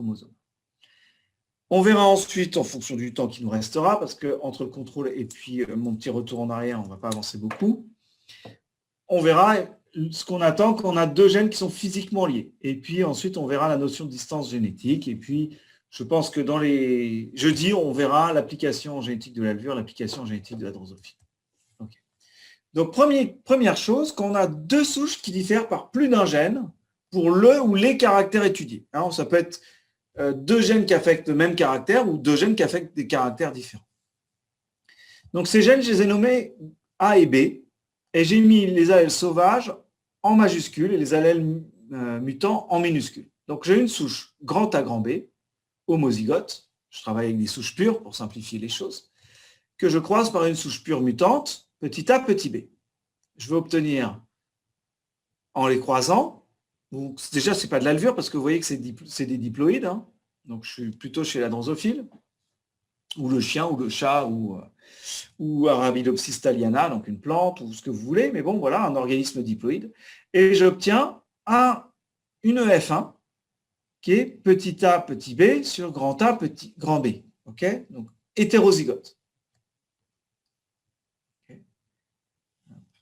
chromosomes. On verra ensuite, en fonction du temps qui nous restera, parce qu'entre le contrôle et puis mon petit retour en arrière, on ne va pas avancer beaucoup. On verra ce qu'on attend quand on a deux gènes qui sont physiquement liés. Et puis ensuite, on verra la notion de distance génétique. Et puis, je pense que dans les jeudis, on verra l'application génétique de l'alvéole, l'application génétique de la drosophile. Okay. Donc, première chose, quand on a deux souches qui diffèrent par plus d'un gène pour le ou les caractères étudiés. Alors, ça peut être deux gènes qui affectent le même caractère ou deux gènes qui affectent des caractères différents. Donc, ces gènes, je les ai nommés A et B, et j'ai mis les allèles sauvages en majuscules et les allèles mutants en minuscules. Donc, j'ai une souche grand A, grand B, homozygote, je travaille avec des souches pures pour simplifier les choses, que je croise par une souche pure mutante, petit a, petit b. Je vais obtenir, en les croisant, déjà, ce n'est pas de l'alvure parce que vous voyez que c'est des diploïdes. Hein. Donc, je suis plutôt chez la drosophile, ou le chien, ou le chat, ou Arabidopsis thaliana, donc une plante, ou ce que vous voulez. Mais bon, voilà, un organisme diploïde. Et j'obtiens une F1 qui est petit a, petit b sur grand A, grand B. OK ? Donc, hétérozygote. Okay.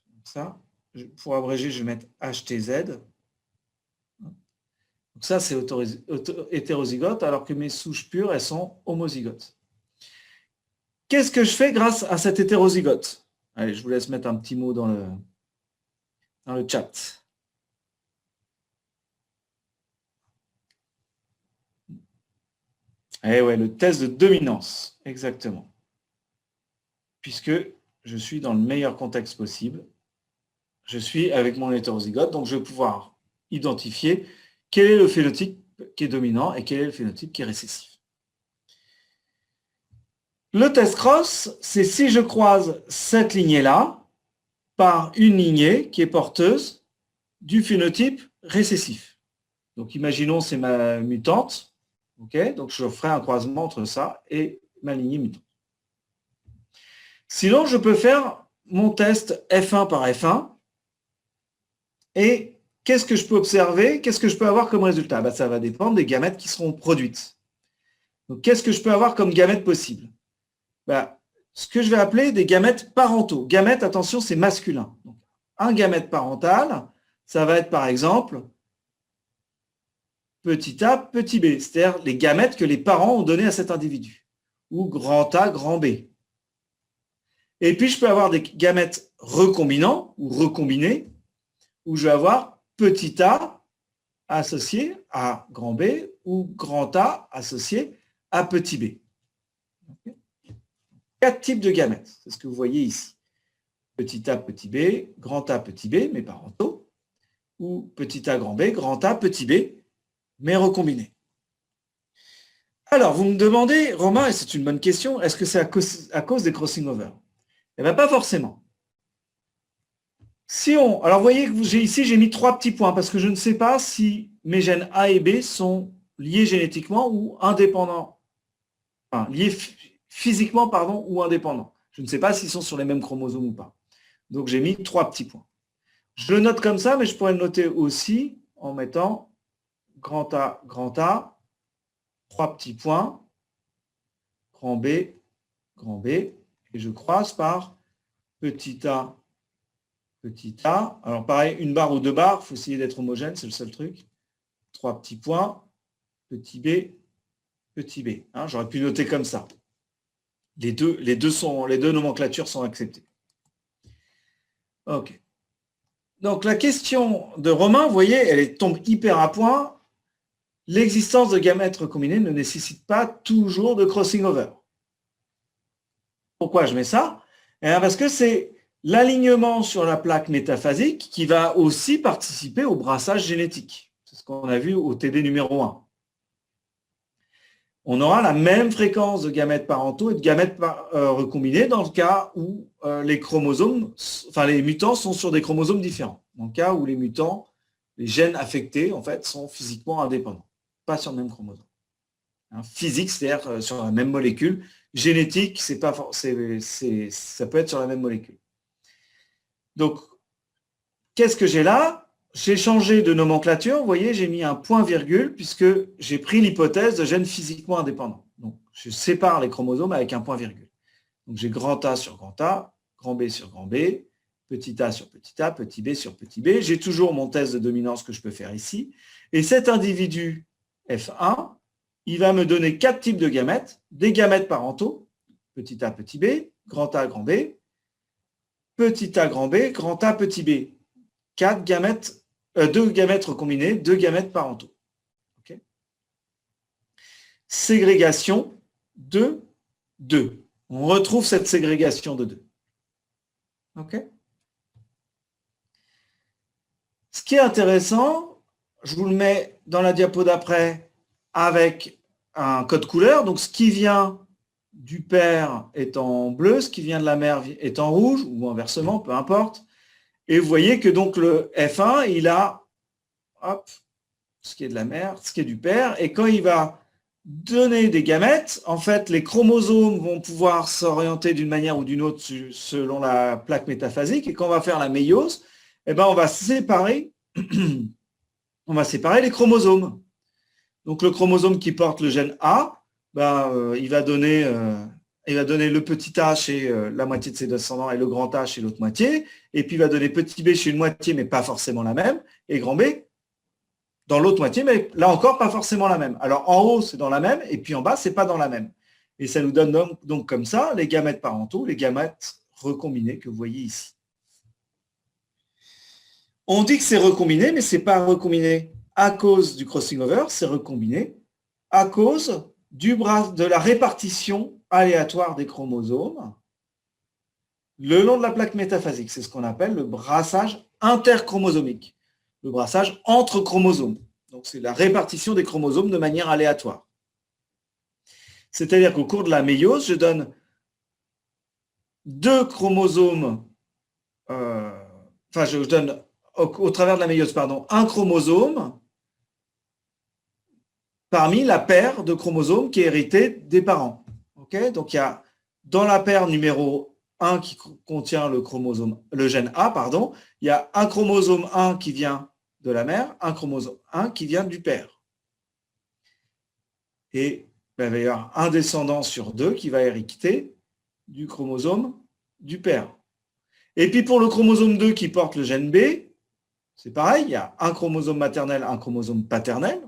Donc ça, pour abréger, je vais mettre HTZ. Donc ça, c'est hétérozygote, alors que mes souches pures, elles sont homozygotes. Qu'est-ce que je fais grâce à cette hétérozygote? Allez, je vous laisse mettre un petit mot dans le chat. Eh ouais, le test de dominance, exactement. Puisque je suis dans le meilleur contexte possible. Je suis avec mon hétérozygote, donc je vais pouvoir identifier quel est le phénotype qui est dominant et quel est le phénotype qui est récessif. Le test cross, c'est si je croise cette lignée-là par une lignée qui est porteuse du phénotype récessif. Donc, imaginons c'est ma mutante. Okay, donc, je ferai un croisement entre ça et ma lignée mutante. Sinon, je peux faire mon test F1 par F1 et qu'est-ce que je peux observer? Qu'est-ce que je peux avoir comme résultat? Ben, ça va dépendre des gamètes qui seront produites. Donc, qu'est-ce que je peux avoir comme gamètes possibles? Ben, ce que je vais appeler des gamètes parentaux. Gamètes, attention, c'est masculin. Donc, un gamète parental, ça va être par exemple petit a, petit b, c'est-à-dire les gamètes que les parents ont donnés à cet individu, ou grand A, grand B. Et puis, je peux avoir des gamètes recombinants ou recombinés, où je vais avoir petit a associé à grand B ou grand A associé à petit b. Okay. 4 types de gamètes, c'est ce que vous voyez ici. Petit a, petit b, grand A, petit b, mes parentaux, ou petit a, grand A, petit b, mais recombinés. Alors, vous me demandez, Romain, et c'est une bonne question, est-ce que c'est à cause des crossing over? Eh bien, pas forcément. Alors, vous voyez que ici, j'ai mis 3 petits points, parce que je ne sais pas si mes gènes A et B sont liés génétiquement ou indépendants. Enfin, liés physiquement, pardon, ou indépendants. Je ne sais pas s'ils sont sur les mêmes chromosomes ou pas. Donc, j'ai mis 3 petits points. Je le note comme ça, mais je pourrais le noter aussi en mettant grand A, 3 petits points, grand B, et je croise par petit a. Alors pareil, une barre ou 2 barres, il faut essayer d'être homogène, c'est le seul truc. 3 petits points, petit b. Hein, j'aurais pu noter comme ça. Les deux nomenclatures sont acceptées. OK. Donc la question de Romain, vous voyez, elle tombe hyper à point. L'existence de gamètes recombinés ne nécessite pas toujours de crossing over. Pourquoi je mets ça? Parce que c'est l'alignement sur la plaque métaphasique qui va aussi participer au brassage génétique. C'est ce qu'on a vu au TD numéro 1. On aura la même fréquence de gamètes parentaux et de gamètes recombinés dans le cas où les mutants sont sur des chromosomes différents. Dans le cas où les mutants, les gènes affectés, en fait, sont physiquement indépendants, pas sur le même chromosome. Physique, c'est-à-dire sur la même molécule. Génétique, ça peut être sur la même molécule. Donc, qu'est-ce que j'ai là? j'ai changé de nomenclature, vous voyez, j'ai mis un point-virgule puisque j'ai pris l'hypothèse de gènes physiquement indépendants. Donc, je sépare les chromosomes avec un point-virgule. Donc, j'ai grand A sur grand A, grand B sur grand B, petit a sur petit a, petit b sur petit b. J'ai toujours mon test de dominance que je peux faire ici. Et cet individu F1, il va me donner 4 types de gamètes, des gamètes parentaux, petit a, petit b, grand A, grand B, petit a, grand B, grand A, petit b. 4 gamètes, 2 gamètes recombinés, 2 gamètes parentaux. Okay. Ségrégation de 2. On retrouve cette ségrégation de 2. OK. Ce qui est intéressant, je vous le mets dans la diapo d'après avec un code couleur. Donc, ce qui vient du père est en bleu, ce qui vient de la mère est en rouge, ou inversement, peu importe. Et vous voyez que donc le F1, il a hop, ce qui est de la mère, ce qui est du père. Et quand il va donner des gamètes, en fait, les chromosomes vont pouvoir s'orienter d'une manière ou d'une autre selon la plaque métaphasique. Et quand on va faire la méiose, eh ben, on va séparer les chromosomes. Donc, le chromosome qui porte le gène A, ben, il va donner le petit a chez la moitié de ses descendants et le grand A chez l'autre moitié. Et puis, il va donner petit b chez une moitié, mais pas forcément la même. Et grand B dans l'autre moitié, mais là encore, pas forcément la même. Alors, en haut, c'est dans la même, et puis en bas, c'est pas dans la même. Et ça nous donne donc comme ça les gamètes parentaux, les gamètes recombinés que vous voyez ici. On dit que c'est recombiné, mais c'est pas recombiné à cause du crossing over, c'est recombiné à cause de la répartition aléatoire des chromosomes le long de la plaque métaphasique. C'est ce qu'on appelle le brassage interchromosomique. Le brassage entre chromosomes. Donc, c'est la répartition des chromosomes de manière aléatoire. C'est-à-dire qu'au cours de la méiose, je donne 2 chromosomes, je donne au travers de la méiose, un chromosome parmi la paire de chromosomes qui est héritée des parents. Okay, donc, il y a dans la paire numéro 1 qui contient le gène A, il y a un chromosome 1 qui vient de la mère, un chromosome 1 qui vient du père. Et il va y avoir un descendant sur 2 qui va hériter du chromosome du père. Et puis pour le chromosome 2 qui porte le gène B, c'est pareil, il y a un chromosome maternel, un chromosome paternel.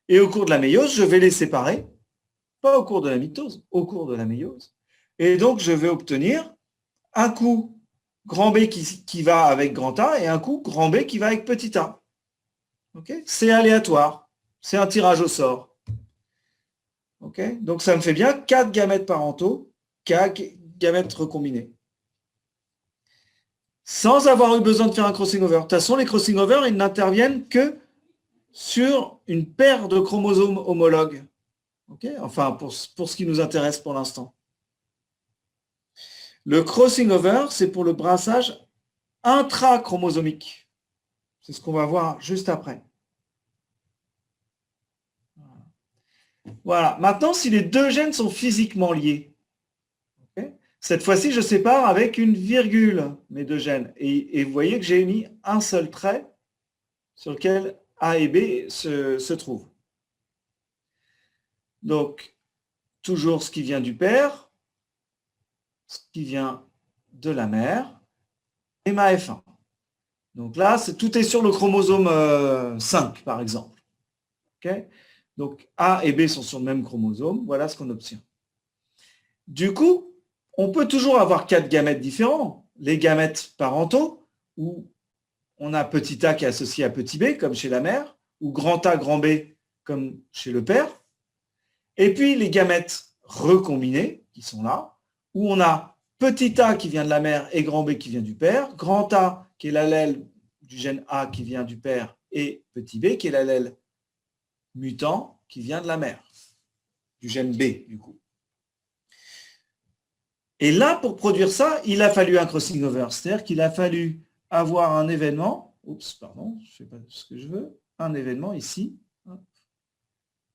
Et au cours de la méiose, je vais les séparer, pas au cours de la mitose, au cours de la méiose. Et donc, je vais obtenir un coup grand B qui va avec grand A et un coup grand B qui va avec petit a. Okay, c'est aléatoire. C'est un tirage au sort. Okay, donc, ça me fait bien 4 gamètes parentaux, 4 gamètes recombinés. Sans avoir eu besoin de faire un crossing over. De toute façon, les crossing over, ils n'interviennent que sur une paire de chromosomes homologues. Okay, enfin, pour ce qui nous intéresse pour l'instant. Le crossing over, c'est pour le brassage intrachromosomique. C'est ce qu'on va voir juste après. Voilà. Maintenant, si les 2 gènes sont physiquement liés, okay, cette fois-ci, je sépare avec une virgule mes 2 gènes. Et vous voyez que j'ai mis un seul trait sur lequel A et B se trouvent. Donc, toujours ce qui vient du père, ce qui vient de la mère, et ma F1. Donc là, tout est sur le chromosome 5, par exemple. Okay, donc A et B sont sur le même chromosome. Voilà ce qu'on obtient. Du coup, on peut toujours avoir 4 gamètes différents. Les gamètes parentaux, où on a petit a qui est associé à petit b, comme chez la mère, ou grand A, grand B, comme chez le père. Et puis les gamètes recombinés, qui sont là, où on a petit a qui vient de la mère et grand B qui vient du père, grand A qui est l'allèle du gène A qui vient du père et petit b qui est l'allèle mutant qui vient de la mère, du gène B du coup. Et là, pour produire ça, il a fallu un crossing over, c'est-à-dire qu'il a fallu avoir un événement, je ne sais pas ce que je veux, un événement ici,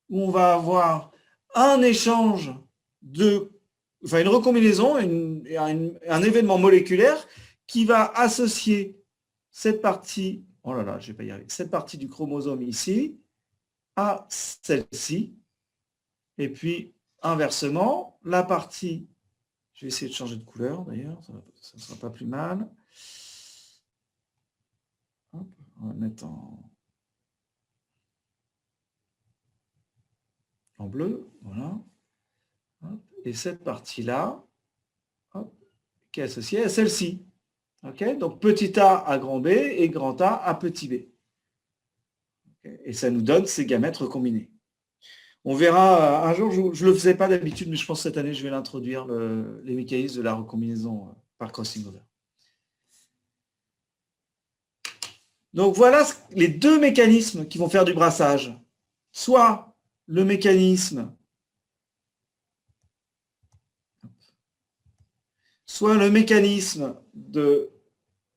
où on va avoir un échange une recombinaison, un événement moléculaire qui va associer cette partie oh là là, je ne vais pas y arriver, cette partie du chromosome ici à celle-ci. Et puis, inversement, la partie, je vais essayer de changer de couleur d'ailleurs, ça ne sera pas plus mal. Hop, on va mettre en bleu, voilà. Hop, et cette partie-là, qui est associée à celle-ci. Okay, donc petit a à grand B et grand A à petit b. Okay, et ça nous donne ces gamètes recombinés. On verra, un jour, je ne le faisais pas d'habitude, mais je pense que cette année, je vais l'introduire, les mécanismes de la recombinaison par crossing over. Donc voilà les deux mécanismes qui vont faire du brassage. Soit le mécanisme de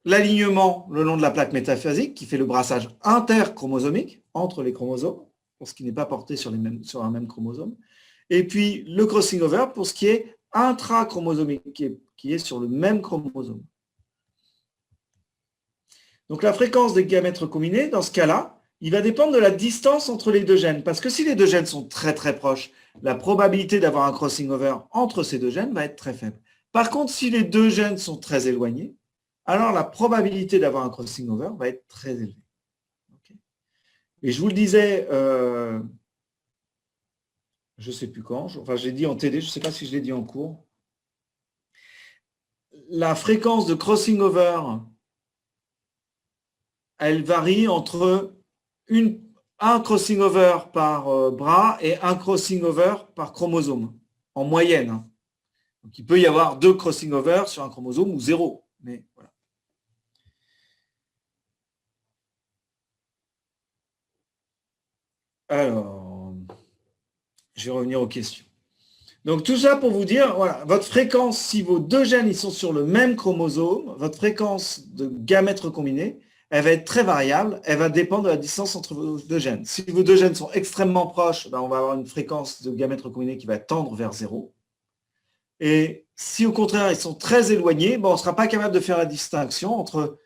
l'alignement le long de la plaque métaphasique qui fait le brassage interchromosomique entre les chromosomes, pour ce qui n'est pas porté sur un même chromosome, et puis le crossing over pour ce qui est intrachromosomique, qui est sur le même chromosome. Donc la fréquence des gamètes recombinés, dans ce cas-là, il va dépendre de la distance entre les deux gènes, parce que si les deux gènes sont très très proches, la probabilité d'avoir un crossing over entre ces deux gènes va être très faible. Par contre, si les deux gènes sont très éloignés, alors la probabilité d'avoir un crossing over va être très élevée. Okay. Et je vous le disais, je ne sais plus quand, enfin j'ai dit en TD, je ne sais pas si je l'ai dit en cours, la fréquence de crossing over, elle varie entre un crossing over par bras et un crossing over par chromosome, en moyenne. Donc il peut y avoir 2 crossing over sur un chromosome ou 0, mais voilà. Alors, je vais revenir aux questions. Donc tout ça pour vous dire, voilà, votre fréquence, si vos deux gènes ils sont sur le même chromosome, votre fréquence de gamètes recombinés, elle va être très variable, elle va dépendre de la distance entre vos deux gènes. Si vos deux gènes sont extrêmement proches, ben on va avoir une fréquence de gamètes recombinés qui va tendre vers 0. Et si au contraire ils sont très éloignés, ben on ne sera pas capable de faire la distinction entre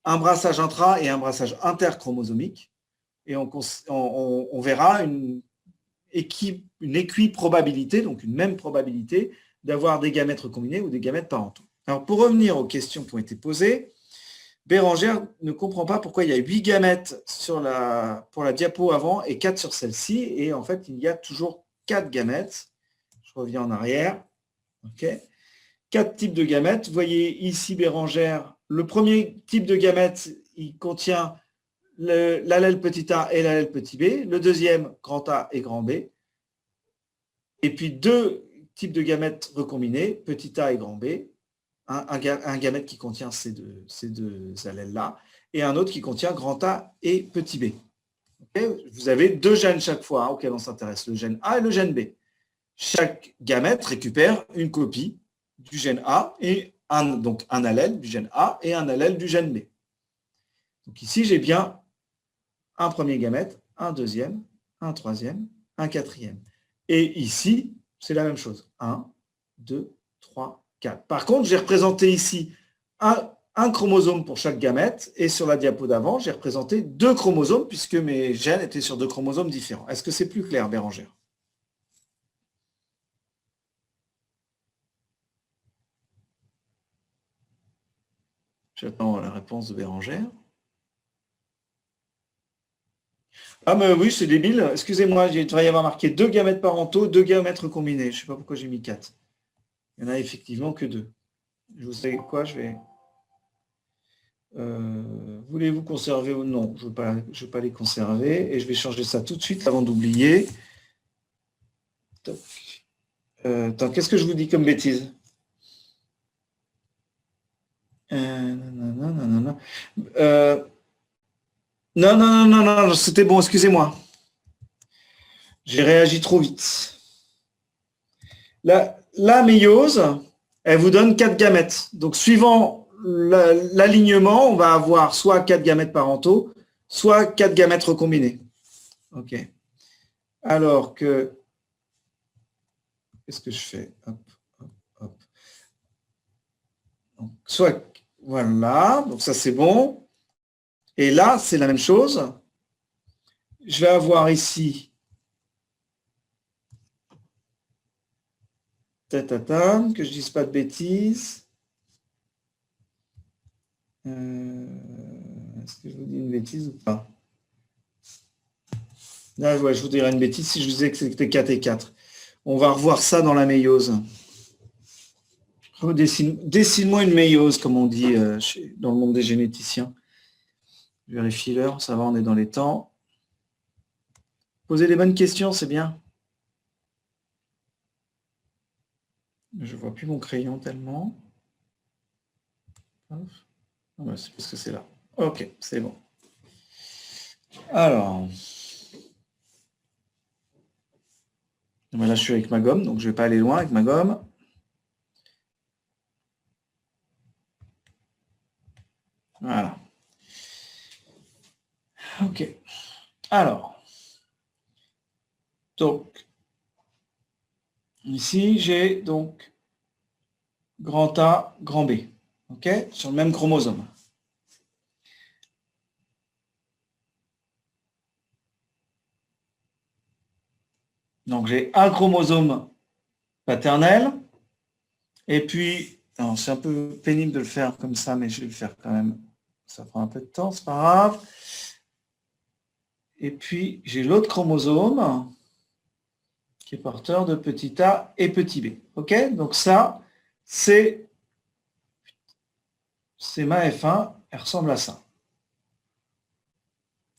un brassage intra et un brassage interchromosomique. Et on verra une équiprobabilité, donc une même probabilité d'avoir des gamètes recombinés ou des gamètes parentaux. Alors pour revenir aux questions qui ont été posées, Bérangère ne comprend pas pourquoi il y a 8 gamètes pour la diapo avant et 4 sur celle-ci, et en fait il y a toujours 4 gamètes. Je reviens en arrière. Okay. 4 types de gamètes. Vous voyez ici Bérangère, le premier type de gamète, il contient l'allèle petit a et l'allèle petit b, le deuxième grand A et grand B, et puis 2 types de gamètes recombinés, petit a et grand B, un gamète qui contient ces deux allèles-là, et un autre qui contient grand A et petit b. Okay, vous avez 2 gènes chaque fois auxquels on s'intéresse, le gène A et le gène B. Chaque gamète récupère une copie du gène A, et donc un allèle du gène A et un allèle du gène B. Donc ici, j'ai bien un premier gamète, un deuxième, un troisième, un quatrième. Et ici, c'est la même chose. 1, 2, 3, 4. Par contre, j'ai représenté ici un chromosome pour chaque gamète, et sur la diapo d'avant, j'ai représenté 2 chromosomes, puisque mes gènes étaient sur 2 chromosomes différents. Est-ce que c'est plus clair, Bérangère? J'attends la réponse de Bérangère. Ah, mais oui, c'est débile. Excusez-moi, il devrait y avoir marqué 2 gamètes parentaux, 2 gamètes recombinés. Je ne sais pas pourquoi j'ai mis 4. Il n'y en a effectivement que 2. Je vous sais quoi, je vais... voulez-vous conserver ou non? Je ne veux pas les conserver. Et je vais changer ça tout de suite avant d'oublier. Attends, qu'est-ce que je vous dis comme bêtise? Non, non, c'était bon, excusez-moi. J'ai réagi trop vite. La méiose, elle vous donne 4 gamètes. Donc, suivant l'alignement, on va avoir soit 4 gamètes parentaux, soit 4 gamètes recombinés. OK. Alors que... Qu'est-ce que je fais? Hop, hop, hop. Donc, soit... Voilà, donc ça c'est bon. Et là, c'est la même chose. Je vais avoir ici que je ne dise pas de bêtises. Est-ce que je vous dis une bêtise ou pas? Là, ouais, je vous dirais une bêtise si je vous disais que c'était 4 et 4. On va revoir ça dans la méiose. Dessine-moi une méiose, comme on dit dans le monde des généticiens. Je vérifie l'heure, ça va, on est dans les temps. Posez les bonnes questions, c'est bien. Je ne vois plus mon crayon tellement. Ah bah, c'est parce que c'est là. Ok, c'est bon. Alors. Là, je suis avec ma gomme, donc je ne vais pas aller loin avec ma gomme. Voilà. Ok. Alors. Donc. Ici, j'ai donc grand A, grand B. Ok, sur le même chromosome. Donc j'ai un chromosome paternel. Et puis, c'est un peu pénible de le faire comme ça, mais je vais le faire quand même. Ça prend un peu de temps, c'est pas grave. Et puis, j'ai l'autre chromosome qui est porteur de petit a et petit b. Ok, donc ça, c'est ma F1, elle ressemble à ça.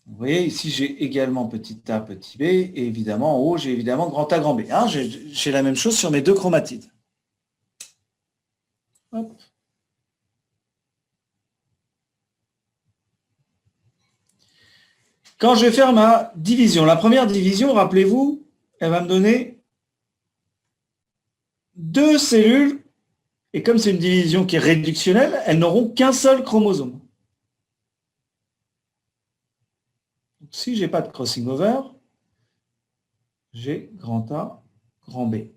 Vous voyez, ici, j'ai également petit a, petit b, et évidemment, en haut, j'ai évidemment grand A, grand B. Hein, j'ai la même chose sur mes deux chromatides. Hop. Quand je vais faire ma division, la première division, rappelez-vous, elle va me donner 2 cellules, et comme c'est une division qui est réductionnelle, elles n'auront qu'un seul chromosome. Donc, si je n'ai pas de crossing over, j'ai grand A, grand B.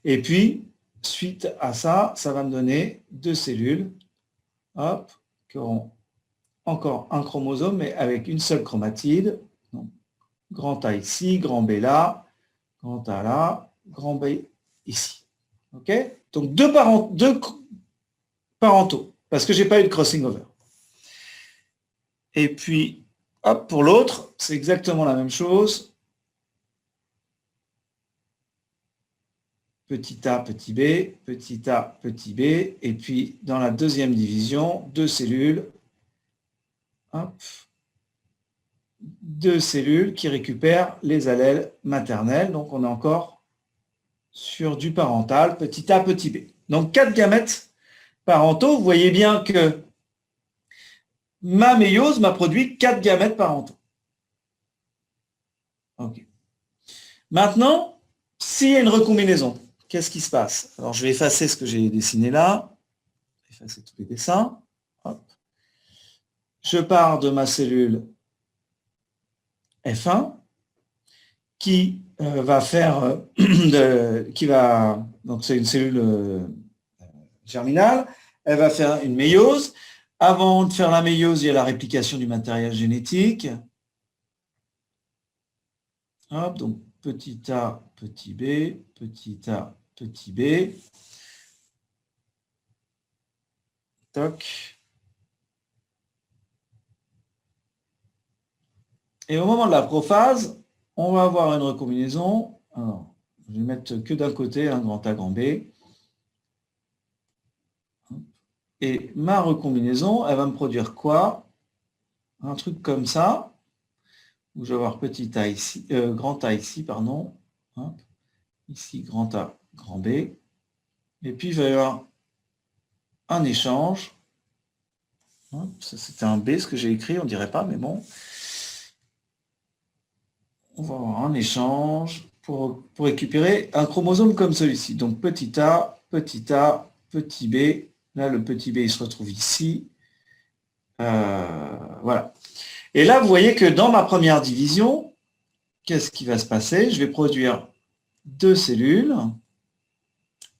Et puis, suite à ça, ça va me donner 2 cellules, hop, qui auront encore un chromosome, mais avec une seule chromatide. Donc, grand A ici, grand B là, grand A là, grand B ici. OK? Donc, deux parentaux, parce que je n'ai pas eu de crossing over. Et puis, hop, pour l'autre, c'est exactement la même chose. Petit a, petit b, petit a, petit b, et puis dans la deuxième division, 2 cellules, hop, 2 cellules qui récupèrent les allèles maternels. Donc on est encore sur du parental, petit a, petit b. Donc 4 gamètes parentaux. Vous voyez bien que ma méiose m'a produit 4 gamètes parentaux. Okay. Maintenant, s'il y a une recombinaison, qu'est-ce qui se passe? Alors je vais effacer ce que j'ai dessiné là, effacer tous les dessins. Hop. Je pars de ma cellule F1 qui va faire, donc c'est une cellule germinale, elle va faire une méiose. Avant de faire la méiose, il y a la réplication du matériel génétique. Hop, donc petit a, petit b, petit a, petit b. Toc. Et au moment de la prophase, on va avoir une recombinaison. Alors, je vais mettre que d'un côté, un grand A, grand B. Et ma recombinaison, elle va me produire quoi? Un truc comme ça, où je vais avoir petit a ici, grand A ici, pardon. Hop. Ici, grand A, grand B. Et puis, il va y avoir un échange. Hop, ça, c'était un B, ce que j'ai écrit, on ne dirait pas, mais bon. On va avoir un échange pour récupérer un chromosome comme celui-ci. Donc, petit a, petit b. Là, le petit b, il se retrouve ici. Voilà. Et là, vous voyez que dans ma première division, qu'est-ce qui va se passer? Je vais produire 2 cellules.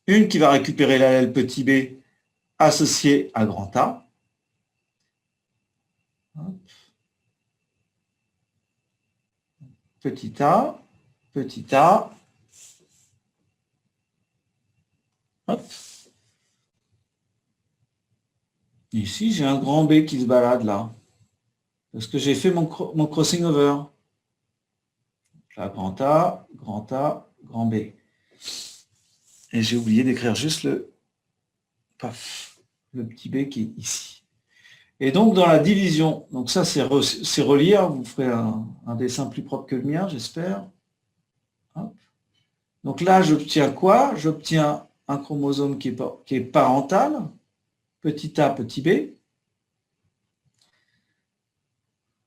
Une qui va récupérer l'allèle petit b associé à grand A. petit a, petit a. Hop. Ici, j'ai un grand B qui se balade là. Parce que j'ai fait mon crossing over. Là, grand B. Et j'ai oublié d'écrire juste le petit B qui est ici. Et donc, dans la division, donc ça, c'est relié. Vous ferez un dessin plus propre que le mien, j'espère. Donc là, j'obtiens quoi? J'obtiens un chromosome qui est parental, petit a, petit b.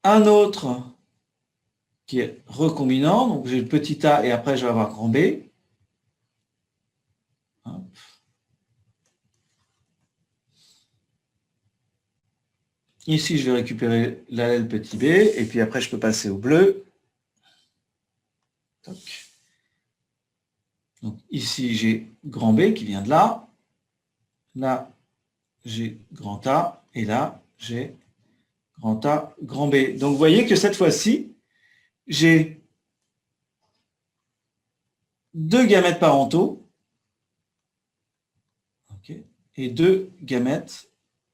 Un autre qui est recombinant, donc j'ai le petit a et après je vais avoir grand B. Hop. Ici, je vais récupérer l'allèle petit b, et puis après, je peux passer au bleu. Toc. Donc ici, j'ai grand B qui vient de là. Là, j'ai grand A, et là, j'ai grand A, grand B. Donc, vous voyez que cette fois-ci, j'ai deux gamètes parentaux, okay, et deux gamètes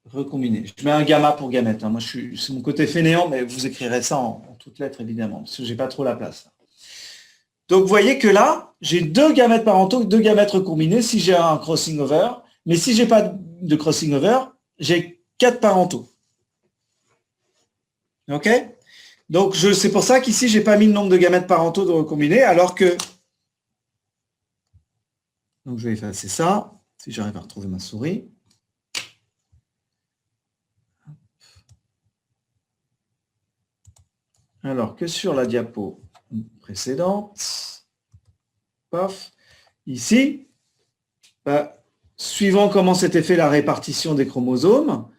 recombinés. Je mets un gamma pour gamète. Hein. Moi, c'est mon côté fainéant, mais vous écrirez ça en toutes lettres, évidemment, parce que je n'ai pas trop la place. Donc, vous voyez que là, j'ai deux gamètes parentaux, deux gamètes recombinés si j'ai un crossing over. Mais si je n'ai pas de crossing over, j'ai 4 parentaux. OK? Donc, c'est pour ça qu'ici, je n'ai pas mis le nombre de gamètes parentaux de recombinés, alors que... Donc, je vais effacer ça, si j'arrive à retrouver ma souris. Alors que sur la diapo précédente, paf, ici, suivant comment s'était fait la répartition des chromosomes,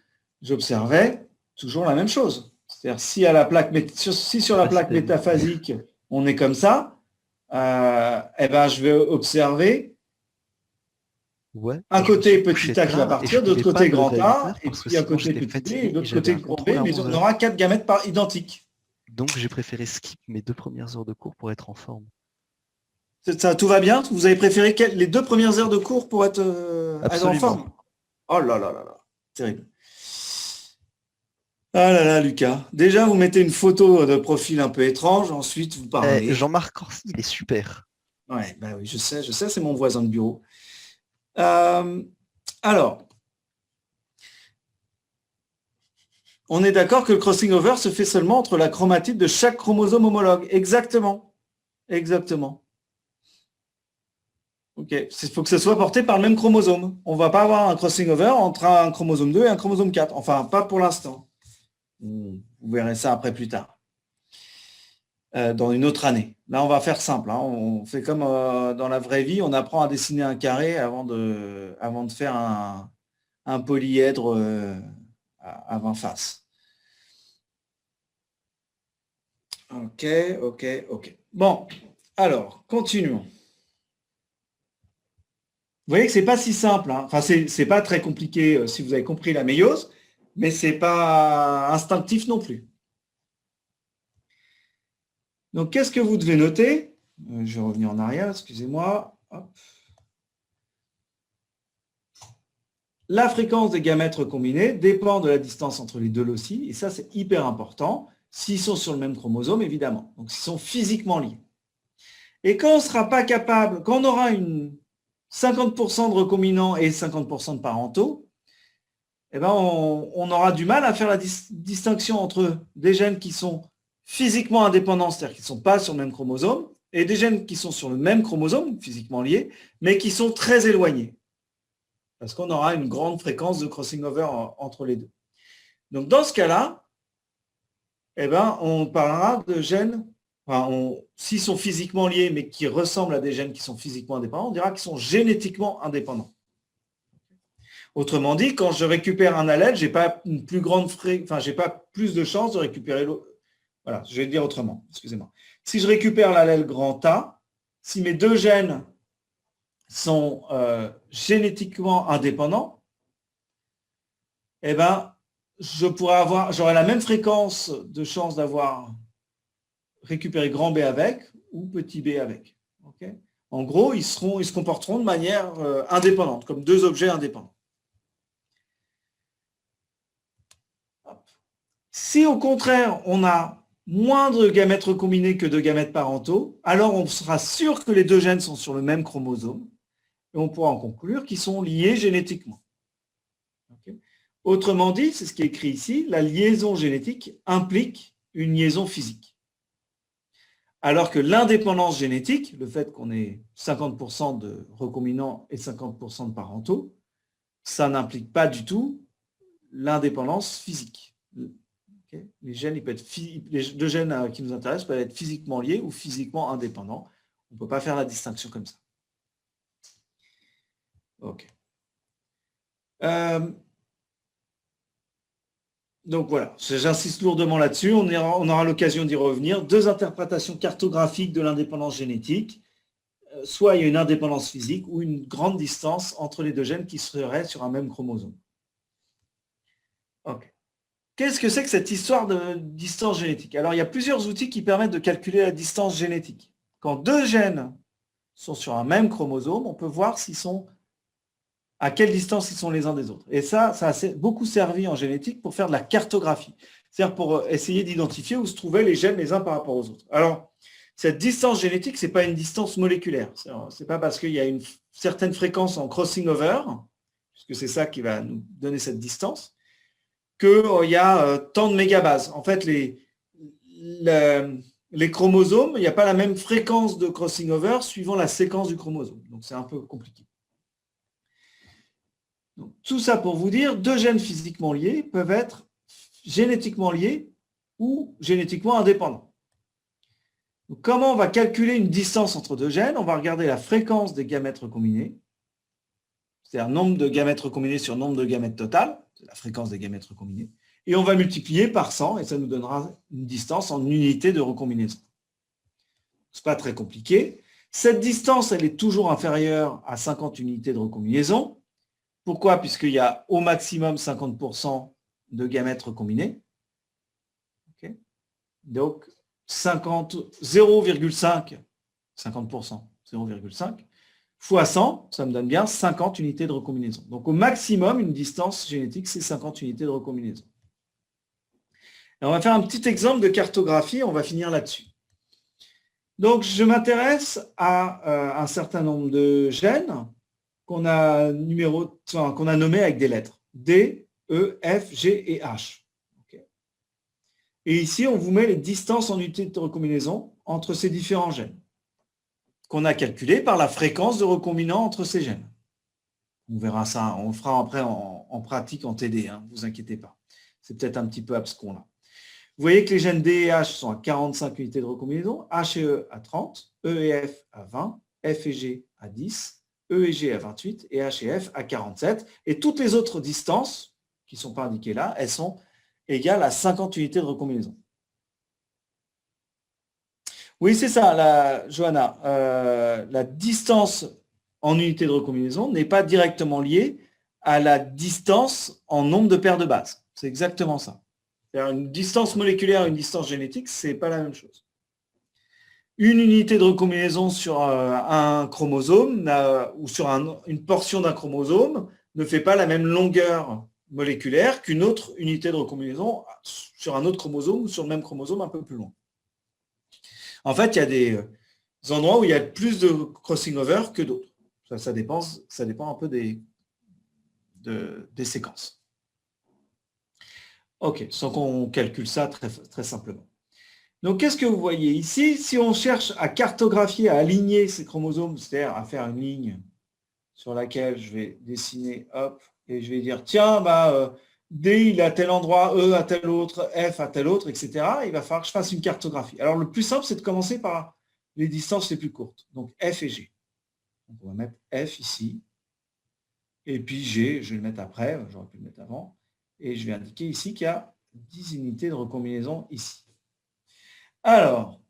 j'observais toujours la même chose. C'est-à-dire, si sur la plaque métaphasique, on est comme ça, je vais observer un côté petit a qui va partir, de l'autre côté grand A, et puis un côté petit b, et de l'autre côté grand B, mais on aura 4 gamètes identiques. Donc, j'ai préféré skip mes 2 premières heures de cours pour être en forme. Ça, tout va bien? Vous avez préféré les 2 premières heures de cours pour être en forme? Oh là là là là, terrible. Ah là là, Lucas. Déjà, vous mettez une photo de profil un peu étrange, ensuite vous parlez. Jean-Marc Corsi, il est super. Ouais, bah oui, je sais, c'est mon voisin de bureau. Alors, on est d'accord que le crossing over se fait seulement entre la chromatide de chaque chromosome homologue. Exactement. Exactement. Ok, il faut que ce soit porté par le même chromosome. On ne va pas avoir un crossing over entre un chromosome 2 et un chromosome 4. Enfin, pas pour l'instant. Vous verrez ça après plus tard. Dans une autre année. Là, on va faire simple. Hein. On fait comme dans la vraie vie, on apprend à dessiner un carré avant de faire un polyèdre à 20 faces. Ok. Bon, alors, continuons. Vous voyez que ce n'est pas si simple. Hein. Enfin, c'est pas très compliqué si vous avez compris la méiose, mais ce n'est pas instinctif non plus. Donc, qu'est-ce que vous devez noter? Je vais revenir en arrière, excusez-moi. La fréquence des gamètes recombinés dépend de la distance entre les deux loci, et ça, c'est hyper important, s'ils sont sur le même chromosome, évidemment. Donc, s'ils sont physiquement liés. Et quand on ne sera pas capable, quand on aura une 50% de recombinants et 50% de parentaux, eh ben on aura du mal à faire la distinction entre des gènes qui sont physiquement indépendants, c'est-à-dire qui ne sont pas sur le même chromosome, et des gènes qui sont sur le même chromosome, physiquement liés, mais qui sont très éloignés. Parce qu'on aura une grande fréquence de crossing over entre les deux. Donc dans ce cas-là, eh ben, on parlera de gènes, s'ils sont physiquement liés, mais qui ressemblent à des gènes qui sont physiquement indépendants, on dira qu'ils sont génétiquement indépendants. Autrement dit, quand je récupère un allèle, j'ai pas une plus grande j'ai pas plus de chances de récupérer l'autre. Voilà, je vais le dire autrement, excusez-moi. Si je récupère l'allèle grand A, si mes deux gènes sont génétiquement indépendants, eh ben, j'aurai la même fréquence de chance d'avoir récupérer grand B avec ou petit b avec. Okay, en gros, ils se comporteront de manière indépendante, comme deux objets indépendants. Si au contraire, on a moins de gamètes recombinés que de gamètes parentaux, alors on sera sûr que les deux gènes sont sur le même chromosome et on pourra en conclure qu'ils sont liés génétiquement. Okay. Autrement dit, c'est ce qui est écrit ici, la liaison génétique implique une liaison physique. Alors que l'indépendance génétique, le fait qu'on ait 50% de recombinants et 50% de parentaux, ça n'implique pas du tout l'indépendance physique. Okay. Les deux gènes qui nous intéressent peuvent être physiquement liés ou physiquement indépendants. On ne peut pas faire la distinction comme ça. Ok. Donc voilà, j'insiste lourdement là-dessus, on aura l'occasion d'y revenir. Deux interprétations cartographiques de l'indépendance génétique. Soit il y a une indépendance physique ou une grande distance entre les deux gènes qui seraient sur un même chromosome. Ok. Qu'est-ce que c'est que cette histoire de distance génétique? Alors, il y a plusieurs outils qui permettent de calculer la distance génétique. Quand deux gènes sont sur un même chromosome, on peut voir à quelle distance ils sont les uns des autres. Et ça a beaucoup servi en génétique pour faire de la cartographie, c'est-à-dire pour essayer d'identifier où se trouvaient les gènes les uns par rapport aux autres. Alors, cette distance génétique, ce n'est pas une distance moléculaire. Ce n'est pas parce qu'il y a une certaine fréquence en crossing over, puisque c'est ça qui va nous donner cette distance, qu'il y a tant de mégabases. En fait, les chromosomes, il n'y a pas la même fréquence de crossing over suivant la séquence du chromosome. Donc, c'est un peu compliqué. Donc, tout ça pour vous dire, deux gènes physiquement liés peuvent être génétiquement liés ou génétiquement indépendants. Donc, comment on va calculer une distance entre deux gènes? On va regarder la fréquence des gamètes recombinés, c'est-à-dire nombre de gamètes recombinés sur nombre de gamètes total, c'est la fréquence des gamètes recombinés, et on va multiplier par 100 et ça nous donnera une distance en unités de recombinaison. Ce n'est pas très compliqué. Cette distance, elle est toujours inférieure à 50 unités de recombinaison. Pourquoi? Puisqu'il y a au maximum 50% de gamètes recombinés. Okay. Donc, 0,5, 50%, 0,5, fois 100, ça me donne bien 50 unités de recombinaison. Donc, au maximum, une distance génétique, c'est 50 unités de recombinaison. Et on va faire un petit exemple de cartographie, on va finir là-dessus. Donc, je m'intéresse à un certain nombre de gènes qu'on a nommés avec des lettres. D, E, F, G et H. Okay. Et ici, on vous met les distances en unités de recombinaison entre ces différents gènes, qu'on a calculées par la fréquence de recombinants entre ces gènes. On verra ça, on le fera après en pratique en TD, ne vous inquiétez pas. C'est peut-être un petit peu abscon là. Vous voyez que les gènes D et H sont à 45 unités de recombinaison, H et E à 30, E et F à 20, F et G à 10, E et G à 28 et H et F à 47. Et toutes les autres distances qui ne sont pas indiquées là, elles sont égales à 50 unités de recombinaison. Oui, c'est ça, Johanna. La distance en unité de recombinaison n'est pas directement liée à la distance en nombre de paires de bases. C'est exactement ça. C'est-à-dire une distance moléculaire et une distance génétique, ce n'est pas la même chose. Une unité de recombinaison sur un chromosome ou sur une portion d'un chromosome ne fait pas la même longueur moléculaire qu'une autre unité de recombinaison sur un autre chromosome ou sur le même chromosome un peu plus loin. En fait, il y a des endroits où il y a plus de crossing over que d'autres. Ça dépend un peu des séquences. Ok, sans qu'on calcule ça très, très simplement. Donc, qu'est-ce que vous voyez ici? Si on cherche à cartographier, à aligner ces chromosomes, c'est-à-dire à faire une ligne sur laquelle je vais dessiner, hop, et je vais dire, tiens, D, il est à tel endroit, E à tel autre, F à tel autre, etc. Il va falloir que je fasse une cartographie. Alors, le plus simple, c'est de commencer par les distances les plus courtes, donc F et G. Donc, on va mettre F ici, et puis G, je vais le mettre après, j'aurais pu le mettre avant, et je vais indiquer ici qu'il y a 10 unités de recombinaison ici. Alors,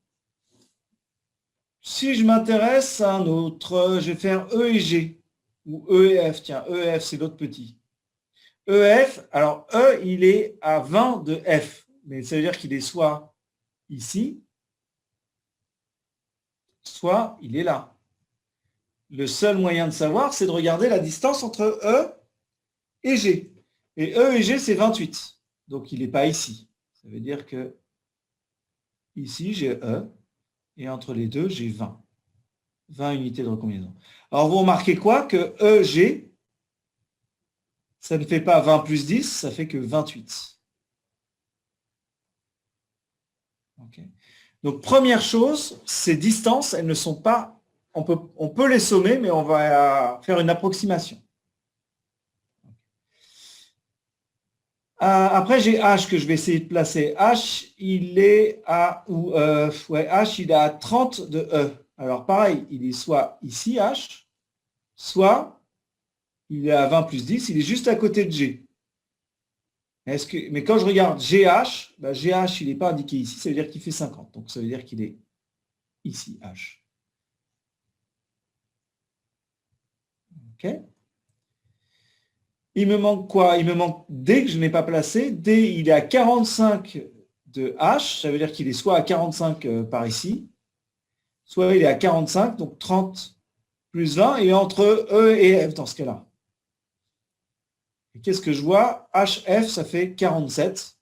si je m'intéresse à un autre, je vais faire E et G, ou E et F. Tiens, E et F, c'est l'autre petit. EF, alors E, il est à 20 de F, mais ça veut dire qu'il est soit ici, soit il est là. Le seul moyen de savoir, c'est de regarder la distance entre E et G. Et E et G, c'est 28. Donc, il n'est pas ici. Ça veut dire que ici, j'ai E, et entre les deux, j'ai 20. 20 unités de recombinaison. Alors, vous remarquez quoi? Que EG, ça ne fait pas 20 plus 10, ça fait que 28. Okay. Donc, première chose, ces distances, elles ne sont pas... On peut les sommer, mais on va faire une approximation. Après, j'ai H que je vais essayer de placer. H, il est à, H, il est à 30 de E. Alors, pareil, il est soit ici, H, soit il est à 20 plus 10, il est juste à côté de G. Mais quand je regarde GH, GH, il n'est pas indiqué ici, ça veut dire qu'il fait 50. Donc, ça veut dire qu'il est ici, H. OK. Il me manque quoi? Il me manque D que je n'ai pas placé. D, il est à 45 de H, ça veut dire qu'il est soit à 45 par ici, soit il est à 45, donc 30 plus 20, et entre E et F dans ce cas-là. Et qu'est-ce que je vois? HF, ça fait 47.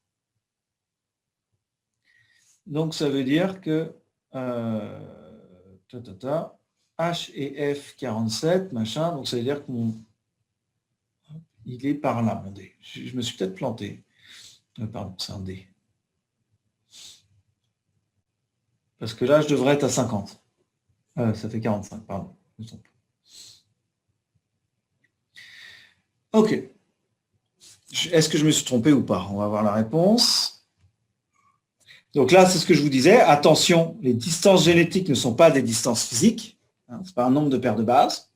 Donc, ça veut dire que H et F, 47, machin. Donc, ça veut dire que il est par là, mon D. Je me suis peut-être planté. Pardon, c'est un D. Parce que là, je devrais être à 50. Ça fait 45, pardon. OK. Est-ce que je me suis trompé ou pas? On va voir la réponse. Donc là, c'est ce que je vous disais. Attention, les distances génétiques ne sont pas des distances physiques. Hein, ce n'est pas un nombre de paires de bases.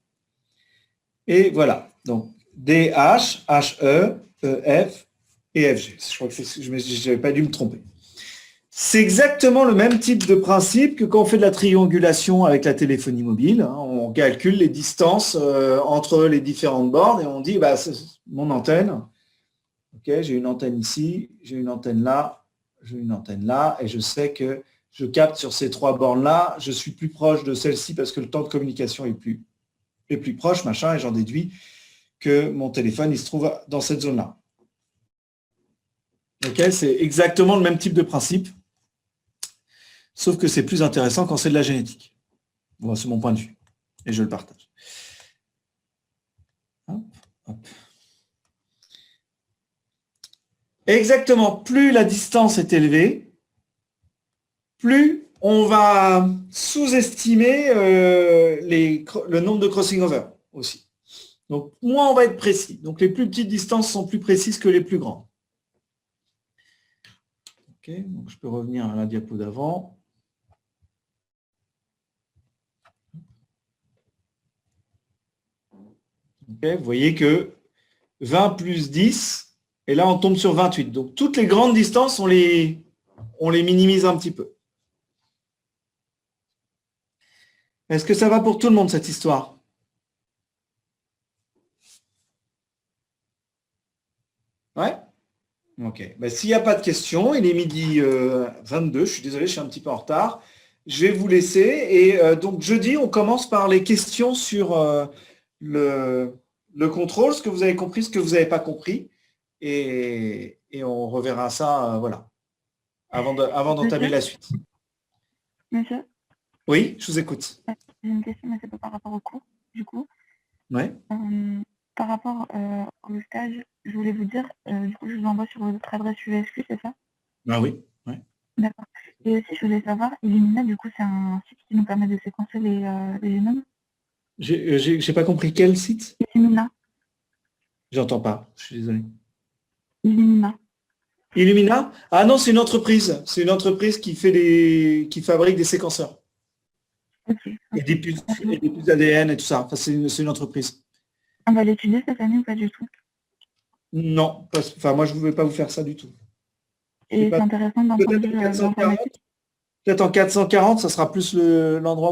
Et voilà. Donc, DH, HE, EF et FG. Je crois que je n'avais pas dû me tromper. C'est exactement le même type de principe que quand on fait de la triangulation avec la téléphonie mobile. Hein, on calcule les distances entre les différentes bornes et on dit, c'est mon antenne. Okay, j'ai une antenne ici, j'ai une antenne là, j'ai une antenne là, et je sais que je capte sur ces trois bornes-là, je suis plus proche de celle-ci parce que le temps de communication est plus proche, machin, et j'en déduis que mon téléphone, il se trouve dans cette zone-là. Okay, c'est exactement le même type de principe, sauf que c'est plus intéressant quand c'est de la génétique. Bon, c'est mon point de vue, et je le partage. Hop, hop. Exactement, plus la distance est élevée, plus on va sous-estimer le nombre de crossing over aussi. Donc, moins on va être précis. Donc, les plus petites distances sont plus précises que les plus grandes. OK, donc je peux revenir à la diapo d'avant. Okay, vous voyez que 20 plus 10, et là, on tombe sur 28. Donc, toutes les grandes distances, on les minimise un petit peu. Est-ce que ça va pour tout le monde, cette histoire? Ouais? OK. S'il n'y a pas de questions, il est midi 22. Je suis désolé, je suis un petit peu en retard. Je vais vous laisser. Et donc, jeudi, on commence par les questions sur le contrôle, ce que vous avez compris, ce que vous n'avez pas compris. Et on reverra ça, voilà, avant d'entamer la suite. Monsieur? Oui, je vous écoute. J'ai une question, mais c'est pas par rapport au cours, du coup. Ouais. Par rapport au stage, je voulais vous dire, du coup, je vous envoie sur votre adresse USQ, c'est ça? Ah oui, ouais. D'accord. Et aussi, je voulais savoir, Illumina, du coup, c'est un site qui nous permet de séquencer les génomes? J'ai pas compris quel site? Illumina. J'entends pas, je suis désolé. Illumina. Illumina? Ah non, c'est une entreprise. C'est une entreprise qui fabrique des séquenceurs. Okay. Et des puces ADN et tout ça. Enfin, c'est une entreprise. On va l'étudier cette année ou pas du tout? Non, moi je ne voulais pas vous faire ça du tout. Et c'est intéressant d'un point de vue Peut-être en 440, ça sera plus l'endroit